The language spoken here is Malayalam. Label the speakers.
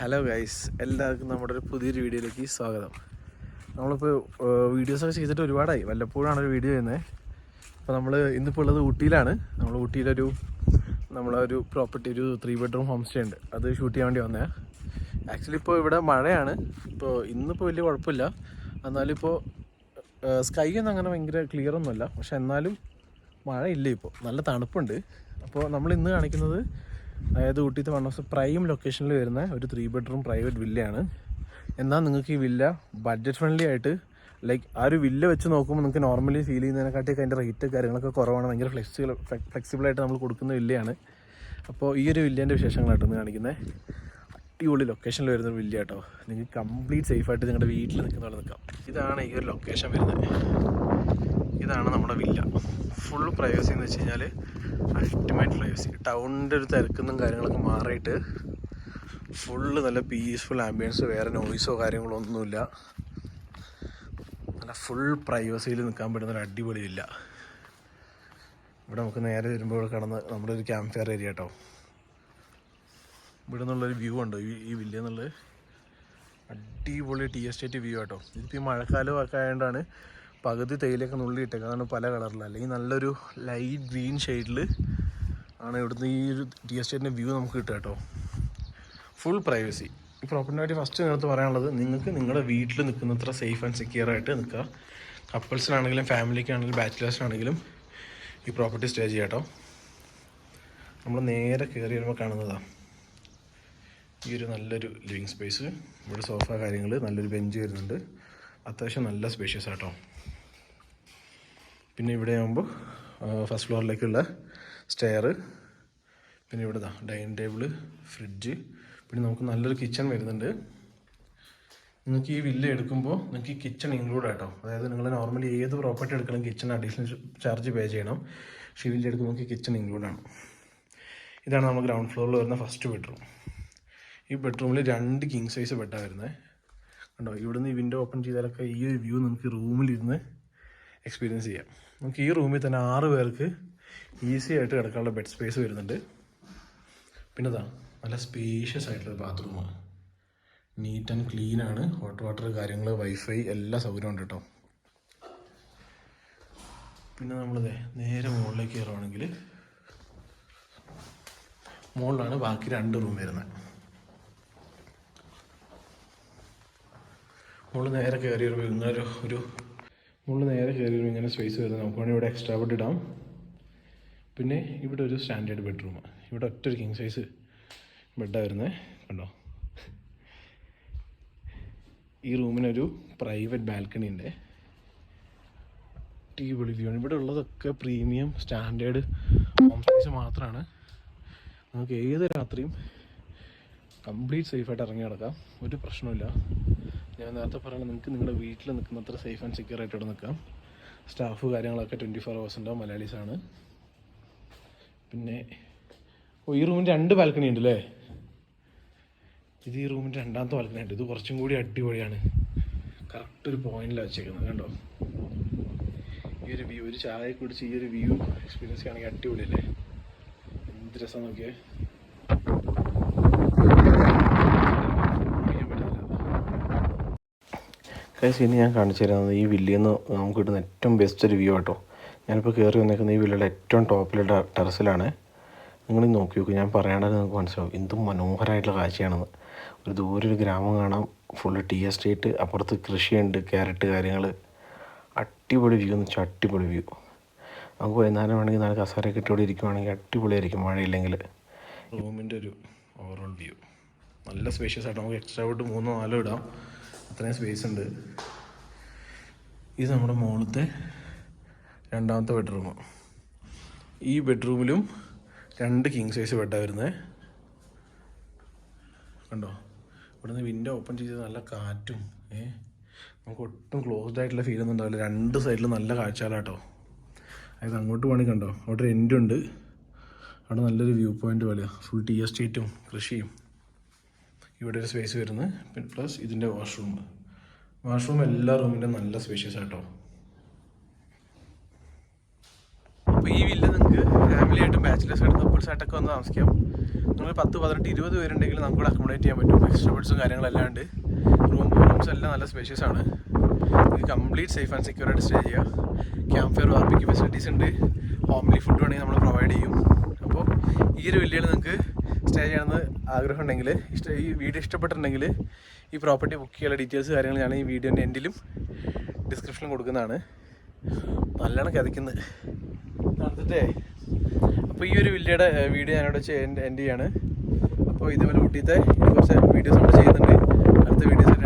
Speaker 1: ഹലോ ഗൈസ്, എല്ലാവർക്കും നമ്മുടെ ഒരു പുതിയൊരു വീഡിയോയിലേക്ക് സ്വാഗതം. നമ്മളിപ്പോൾ വീഡിയോസൊക്കെ ചെയ്തിട്ട് ഒരുപാടായി, വല്ലപ്പോഴാണ് ഒരു വീഡിയോ ചെയ്യുന്നത്. അപ്പോൾ നമ്മൾ ഇന്നിപ്പോൾ ഉള്ളത് ഊട്ടിയിലാണ്. നമ്മൾ നമ്മളൊരു പ്രോപ്പർട്ടി, ഒരു 3 ബെഡ്റൂം ഹോം സ്റ്റേ ഉണ്ട്. അത് ഷൂട്ട് ചെയ്യാൻ വേണ്ടി വന്നതാണ്. ആക്ച്വലി ഇപ്പോൾ ഇവിടെ മഴയാണ്. ഇന്നിപ്പോൾ വലിയ കുഴപ്പമില്ല. എന്നാലും ഇപ്പോൾ സ്കൈ ഒന്നും അങ്ങനെ ഭയങ്കര ക്ലിയർ ഒന്നുമല്ല, പക്ഷെ എന്നാലും മഴയില്ല. ഇപ്പോൾ നല്ല തണുപ്പുണ്ട്. അപ്പോൾ നമ്മൾ ഇന്ന് കാണിക്കുന്നത്, അതായത് ഊട്ടിത്തെ വൺ ഓഫ് ദ പ്രൈം ലൊക്കേഷനിൽ വരുന്ന ഒരു 3 ബെഡ്റൂം പ്രൈവറ്റ് വില്ലയാണ്. എന്നാൽ നിങ്ങൾക്ക് ഈ വില്ല ബഡ്ജറ്റ് ഫ്രണ്ട്ലി ആയിട്ട്, ലൈക്ക് ആ ഒരു വില്ല വെച്ച് നോക്കുമ്പോൾ നിങ്ങൾക്ക് നോർമലി ഫീൽ ചെയ്യുന്നതിനെക്കാട്ടിയൊക്കെ അതിൻ്റെ റേറ്റ് കാര്യങ്ങളൊക്കെ കുറവാണ്. ഭയങ്കര ഫ്ലെക്സിബിളായിട്ട് നമ്മൾ കൊടുക്കുന്ന വില്ലയാണ്. അപ്പോൾ ഈ ഒരു വില്ലേൻ്റെ വിശേഷങ്ങളായിട്ടൊന്ന് കാണിക്കുന്നത്. അടിപൊളി ലൊക്കേഷനിൽ വരുന്ന വില്ല കേട്ടോ. നിങ്ങൾക്ക് കംപ്ലീറ്റ് സേഫായിട്ട് നിങ്ങളുടെ വീട്ടിൽ നിൽക്കുന്ന പോലെ നിൽക്കാം. ഇതാണ് ഈ ഒരു ലൊക്കേഷൻ വരുന്നത്. ഇതാണ് നമ്മുടെ വില്ല. ഫുൾ പ്രൈവസി എന്ന് വെച്ച് കഴിഞ്ഞാൽ അൾട്ടിമേറ്റ് പ്രൈവസി. ടൗണിൻ്റെ ഒരു തിരക്കൊന്നും കാര്യങ്ങളൊക്കെ മാറിയിട്ട് ഫുള്ള് നല്ല പീസ്ഫുൾ ആംബിയൻസ്, വേറെ നോയ്സോ കാര്യങ്ങളോ ഒന്നുമില്ല. നല്ല ഫുൾ പ്രൈവസിയിൽ നിൽക്കാൻ പറ്റുന്ന ഒരു അടിപൊളി വില്ല. ഇവിടെ നമുക്ക് നേരെ വരുമ്പോൾ കാണുന്ന നമ്മുടെ ഒരു ക്യാമ്പ് ഫയർ ഏരിയ കേട്ടോ. ഇവിടെ നിന്നുള്ളൊരു വ്യൂ ഉണ്ടോ ഈ വില്ല എന്നുള്ളത്? അടിപൊളി ടീ എസ്റ്റേറ്റ് വ്യൂ കേട്ടോ. ഇതിപ്പോൾ ഈ മഴക്കാലമൊക്കെ ആയതുകൊണ്ടാണ് പകുതി തേയിലൊക്കെ നുള്ളിയിട്ടേക്കുക. അതാണ് പല കളറിൽ. അല്ലെങ്കിൽ നല്ലൊരു ലൈറ്റ് ഗ്രീൻ ഷെയ്ഡിൽ ആണ് ഇവിടുന്ന് ഈ ഒരു ടീ എസ്റ്റേറ്റിൻ്റെ വ്യൂ നമുക്ക് കിട്ടുക കേട്ടോ. Full privacy. ഈ പ്രോപ്പർട്ടിനെ പറ്റി ഫസ്റ്റ് നിങ്ങൾക്ക് പറയാനുള്ളത്, നിങ്ങൾക്ക് നിങ്ങളുടെ വീട്ടിൽ നിൽക്കുന്നത്ര സേഫ് ആൻഡ് സെക്യൂർ ആയിട്ട് നിൽക്കുക. കപ്പിൾസിനാണെങ്കിലും ഫാമിലിക്കാണെങ്കിലും ബാച്ചിലേഴ്സിനാണെങ്കിലും ഈ പ്രോപ്പർട്ടി സ്റ്റേ ചെയ്യാം കേട്ടോ. നമ്മൾ നേരെ കയറി വരുമ്പോൾ കാണുന്നതാണ് ഈ ഒരു നല്ലൊരു ലിവിങ് സ്പേസ്. ഇവിടെ സോഫ കാര്യങ്ങൾ, നല്ലൊരു ബെഞ്ച് വരുന്നുണ്ട്. അത്യാവശ്യം നല്ല സ്പേഷ്യസ് ആട്ടോ. പിന്നെ ഇവിടെ ആകുമ്പോൾ ഫസ്റ്റ് ഫ്ലോറിലേക്കുള്ള സ്റ്റെയർ, പിന്നെ ഇവിടെ ഡൈനിങ് ടേബിള്, ഫ്രിഡ്ജ്, പിന്നെ നമുക്ക് നല്ലൊരു കിച്ചൺ വരുന്നുണ്ട്. നിങ്ങൾക്ക് ഈ വില്ല എടുക്കുമ്പോൾ നിങ്ങൾക്ക് ഈ കിച്ചൺ ഇൻക്ലൂഡ് ആട്ടോ. അതായത് നിങ്ങൾ നോർമലി ഏത് പ്രോപ്പർട്ടി എടുക്കണം കിച്ചൺ അഡീഷണൽ ചാർജ് പേ ചെയ്യണം. പക്ഷേ ഈ വില്ല എടുക്കുമ്പോൾ നമുക്ക് കിച്ചൺ ഇൻക്ലൂഡാണ്. ഇതാണ് നമ്മൾ ഗ്രൗണ്ട് ഫ്ലോറിൽ വരുന്ന ഫസ്റ്റ് ബെഡ്റൂം. ഈ ബെഡ്റൂമിൽ 2 കിങ് സൈസ് ബെഡാണ് വരുന്നത്. കണ്ടോ, ഇവിടുന്ന് ഈ വിൻഡോ ഓപ്പൺ ചെയ്താലൊക്കെ ഈ ഒരു വ്യൂ നമുക്ക് റൂമിലിരുന്ന് എക്സ്പീരിയൻസ് ചെയ്യാം. നമുക്ക് ഈ റൂമിൽ തന്നെ 6 പേർക്ക് ഈസി ആയിട്ട് കിടക്കാനുള്ള ബെഡ് സ്പേസ് വരുന്നുണ്ട്. പിന്നെ നല്ല സ്പേഷ്യസ് ആയിട്ടുള്ള ബാത്റൂം, നീറ്റ് ആൻഡ് ക്ലീൻ ആണ്. ഹോട്ട് വാട്ടർ കാര്യങ്ങൾ, വൈഫൈ എല്ലാ സൗകര്യവും ഉണ്ട് കേട്ടോ. പിന്നെ നമ്മളിത് നേരെ മുകളിലേക്ക് കയറുവാണെങ്കിൽ മുകളിലാണ് ബാക്കി 2 റൂം വരുന്നത്. മുകളിൽ നേരെ കയറി വരുമ്പോൾ ഇങ്ങനെ സ്പേസ് വരുന്നത്. നമുക്ക് വേണമെങ്കിൽ ഇവിടെ എക്സ്ട്രാ ബെഡ് ഇടാം. പിന്നെ ഇവിടെ ഒരു സ്റ്റാൻഡേർഡ് ബെഡ്റൂം. ഇവിടെ ഒറ്റൊരു കിങ് സൈസ് ബെഡാണ് വരുന്നത്. കണ്ടോ, ഈ റൂമിനൊരു പ്രൈവറ്റ് ബാൽക്കണി ഉണ്ട്. അടിപൊളി വ്യൂ ആണ്. ഇവിടെ ഉള്ളതൊക്കെ പ്രീമിയം സ്റ്റാൻഡേർഡ് ഹോം സ്പേസ് മാത്രമാണ്. നമുക്ക് ഏത് രാത്രിയും കംപ്ലീറ്റ് സേഫായിട്ട് ഇറങ്ങി നടക്കാം, ഒരു പ്രശ്നമില്ല. ഞാൻ നേരത്തെ പറയുന്നത്, നിങ്ങൾക്ക് നിങ്ങളുടെ വീട്ടിൽ നിൽക്കുന്നത്ര സേഫ് ആൻഡ് സെക്യൂർ ആയിട്ട് ഇവിടെ നിൽക്കാം. സ്റ്റാഫ് കാര്യങ്ങളൊക്കെ 24 hours ഉണ്ടാവും, മലയാളീസാണ്. പിന്നെ ഈ റൂമിൻ്റെ 2 ബാൽക്കണി ഉണ്ട് അല്ലേ? ഇത് ഈ റൂമിൻ്റെ 2ാമത്തെ ബാൽക്കണി ഉണ്ട്. ഇത് കുറച്ചും കൂടി അടിപൊളിയാണ്. കറക്റ്റ് ഒരു പോയിന്റിലാണ് വെച്ചേക്കുന്നത്. കണ്ടോ, ഈ ഒരു വ്യൂ, ഒരു ചായ കുടിച്ച് ഈ ഒരു വ്യൂ എക്സ്പീരിയൻസ് ആണെങ്കിൽ അടിപൊളിയല്ലേ? എന്ത് രസം നോക്കിയേ. കൈസ്, ഇനി ഞാൻ കാണിച്ചു തരുന്നത് ഈ വില്ലയിൽ നിന്ന് നമുക്ക് കിട്ടുന്ന ഏറ്റവും ബെസ്റ്റ് ഒരു വ്യൂ കേട്ടോ. ഞാനിപ്പോൾ കയറി വന്നേക്കുന്ന ഈ വില്ലയുടെ ഏറ്റവും ടോപ്പിലുള്ള ടെറസിലാണ്. നിങ്ങൾ നോക്കി നോക്കും, ഞാൻ പറയാണ്ടത് നിങ്ങൾക്ക് മനസ്സിലാവും എന്തും മനോഹരമായിട്ടുള്ള കാഴ്ചയാണെന്ന്. ഒരു ദൂരെ ഒരു ഗ്രാമം കാണാം, ഫുള്ള് ടീ എസ്റ്റേറ്റ്, അപ്പുറത്ത് കൃഷിയുണ്ട്, ക്യാരറ്റ് കാര്യങ്ങൾ. അടിപൊളി വ്യൂ എന്ന് വെച്ചാൽ അടിപൊളി വ്യൂ. നമുക്ക് വൈകുന്നേരം വേണമെങ്കിൽ 4 കസേരയൊക്കെ ഇട്ടുകൂടി ഇരിക്കുവാണെങ്കിൽ അടിപൊളിയായിരിക്കും, മഴയില്ലെങ്കിൽ. റൂമിൻ്റെ ഒരു ഓവറോൾ വ്യൂ നല്ല സ്പേഷ്യസ് ആയിട്ട് നമുക്ക് എക്സ്ട്രാ ബെഡ് 3-4 ഇടാം. അത്രയും സ്പേസ് ഉണ്ട്. ഇത് നമ്മുടെ മുകളിലത്തെ 2ാമത്തെ ബെഡ്റൂം. ഈ ബെഡ്റൂമിലും 2 കിങ് സൈസ് ബെഡാണ് വരുന്നത്. കണ്ടോ, ഇവിടെ നിന്ന് വിൻഡോ ഓപ്പൺ ചെയ്ത് നല്ല കാറ്റും, നമുക്ക് ഒട്ടും ക്ലോസ്ഡ് ആയിട്ടുള്ള ഫീലൊന്നും ഉണ്ടാവില്ല. 2 സൈഡിലും നല്ല കാഴ്ചകളാട്ടോ. അതായത് അങ്ങോട്ട് പോകണമെങ്കിൽ കണ്ടോ, അവിടെ ഒരു എൻഡുണ്ട്. അവിടെ നല്ലൊരു വ്യൂ പോയിൻ്റ് പോലെയാണ്, ഫുൾ ടീ എസ്റ്റേറ്റും കൃഷിയും. ഇവിടെ ഒരു സ്പേസ് വരുന്നത്. പിന്നെ പ്ലസ് ഇതിൻ്റെ വാഷ്റൂം എല്ലാ റൂമിൻ്റെ നല്ല സ്പേഷ്യസ് ആട്ടോ. അപ്പോൾ അപ്പോൾ ഈ വില്ല നിങ്ങൾക്ക് ഫാമിലി ആയിട്ടും ബാച്ചിലേഴ്സ് ആയിട്ടും കപ്പിൾസ് ആയിട്ടൊക്കെ വന്ന് താമസിക്കാം. നിങ്ങൾ 10, 18, 20 പേരുണ്ടെങ്കിൽ നമുക്ക് ഇവിടെ അക്കോമഡേറ്റ് ചെയ്യാൻ പറ്റും. എക്സ്ട്രാ ബെഡ്സും കാര്യങ്ങളെല്ലാം ഉണ്ട്. റൂംസ് എല്ലാം നല്ല സ്പേഷ്യസ് ആണ്. ഇത് കംപ്ലീറ്റ് സേഫ് ആൻഡ് സെക്യൂർ ആയിട്ട് സ്റ്റേ ചെയ്യുക. ക്യാമ്പ് ഫയർ ബാർബിക്യൂ ഫെസിലിറ്റീസ് ഉണ്ട്. ഹോംലി ഫുഡ് വേണമെങ്കിൽ നമ്മൾ പ്രൊവൈഡ് ചെയ്യും. അപ്പോൾ ഈ ഒരു വില്ലയിൽ നിങ്ങൾക്ക് സ്റ്റേ ചെയ്യണമെന്ന് ആഗ്രഹം ഉണ്ടെങ്കിൽ, ഈ വീഡിയോ ഇഷ്ടപ്പെട്ടിട്ടുണ്ടെങ്കിൽ ഈ പ്രോപ്പർട്ടി ബുക്ക് ചെയ്യാനുള്ള ഡീറ്റെയിൽസ് കാര്യങ്ങൾ ഞാൻ ഈ വീഡിയോൻ്റെ എൻഡിലും ഡിസ്ക്രിപ്ഷനിലും കൊടുക്കുന്നതാണ്. നല്ലോണം കിതയ്ക്കുന്നത് നടത്തിട്ടേ. അപ്പോൾ ഈ ഒരു വില്ലയുടെ വീഡിയോ ഞാനിവിടെ എൻഡ് ചെയ്യാണ്. അപ്പോൾ ഇതേപോലെ ഊട്ടിയത്തെ കുറച്ച് വീഡിയോസ് നമ്മൾ ചെയ്യുന്നുണ്ട്. അടുത്ത വീഡിയോസ്